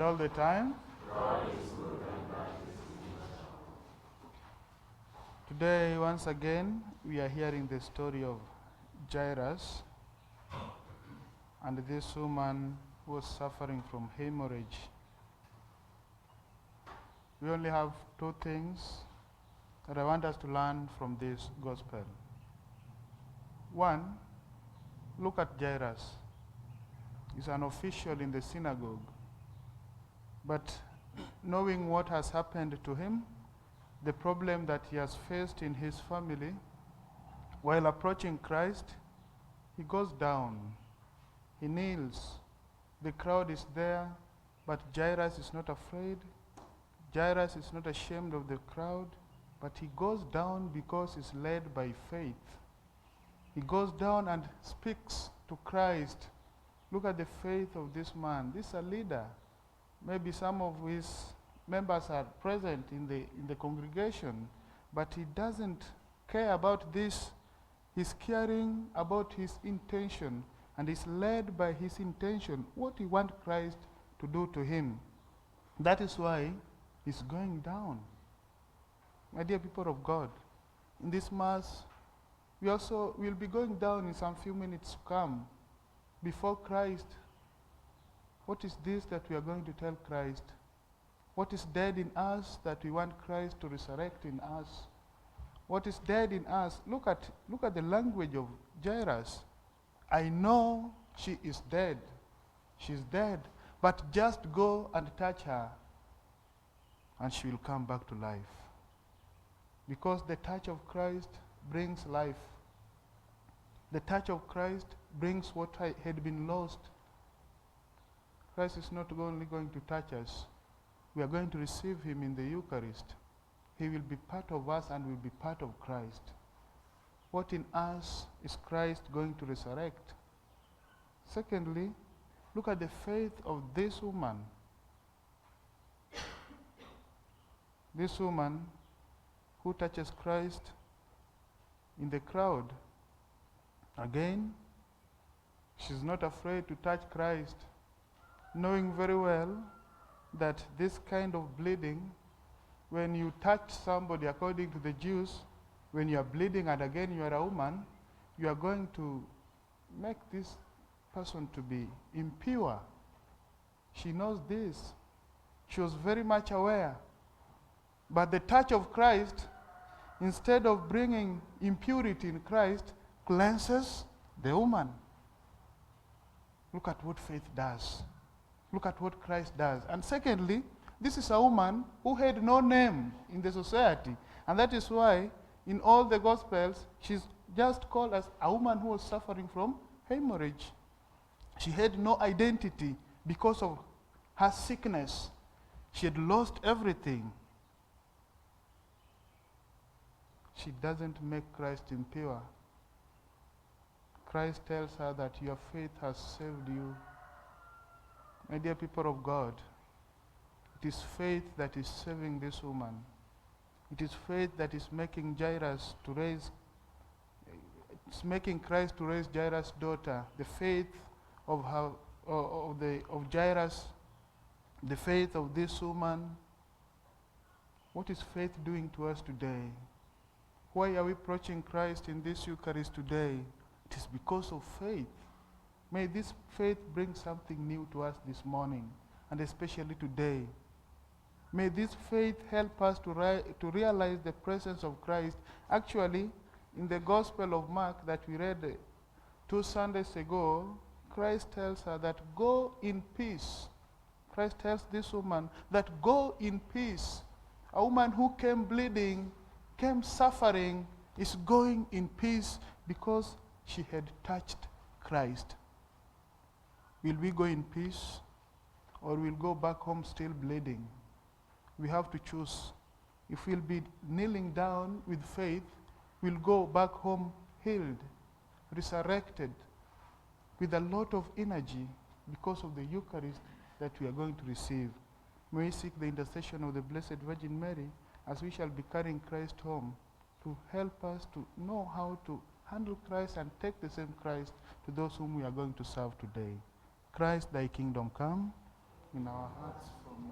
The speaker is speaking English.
All the time. Today, once again, we are hearing the story of Jairus and this woman who was suffering from hemorrhage. We only have two things that I want us to learn from this gospel. One, look at Jairus. He's an official in the synagogue. But knowing what has happened to him, the problem that he has faced in his family, while approaching Christ, he goes down. He kneels. The crowd is there, but Jairus is not afraid. Jairus is not ashamed of the crowd, but he goes down because he's led by faith. He goes down and speaks to Christ. Look at the faith of this man. This is a leader. Maybe some of his members are present in the congregation, but he doesn't care about this. He's caring about his intention, and is led by his intention, what he wants Christ to do to him. That is why he's going down. My dear people of God, in this Mass, we also will be going down in some few minutes to come before Christ. What is this that we are going to tell Christ? What is dead in us that we want Christ to resurrect in us? What is dead in us? Look at the language of Jairus. I know she is dead. She's dead. But just go and touch her, and she will come back to life. Because the touch of Christ brings life. The touch of Christ brings what had been lost. Christ is not only going to touch us, we are going to receive him in the Eucharist. He will be part of us and will be part of Christ. What in us is Christ going to resurrect? Secondly, look at the faith of this woman. This woman who touches Christ in the crowd. Again, she's not afraid to touch Christ, knowing very well that this kind of bleeding, when you touch somebody according to the Jews, when you are bleeding and again you are a woman, you are going to make this person to be impure. She knows this. She was very much aware. But the touch of Christ, instead of bringing impurity in Christ, cleanses the woman. Look at what faith does. Look at what Christ does. And secondly, this is a woman who had no name in the society. And that is why in all the Gospels, she's just called as a woman who was suffering from hemorrhage. She had no identity because of her sickness. She had lost everything. She doesn't make Christ impure. Christ tells her that your faith has saved you. My dear people of God, it is faith that is saving this woman. It is faith that is making Jairus to raise, it's making Christ to raise Jairus' daughter. The faith of Jairus, the faith of this woman. What is faith doing to us today? Why are we approaching Christ in this Eucharist today? It is because of faith. May this faith bring something new to us this morning, and especially today. May this faith help us to realize the presence of Christ. Actually, in the Gospel of Mark that we read 2 Sundays ago, Christ tells her that go in peace. Christ tells this woman that go in peace. A woman who came bleeding, came suffering, is going in peace because she had touched Christ. Will we go in peace, or will go back home still bleeding? We have to choose. If we'll be kneeling down with faith, we'll go back home healed, resurrected, with a lot of energy because of the Eucharist that we are going to receive. May we seek the intercession of the Blessed Virgin Mary as we shall be carrying Christ home to help us to know how to handle Christ and take the same Christ to those whom we are going to serve today. Christ, thy kingdom come, in our hearts from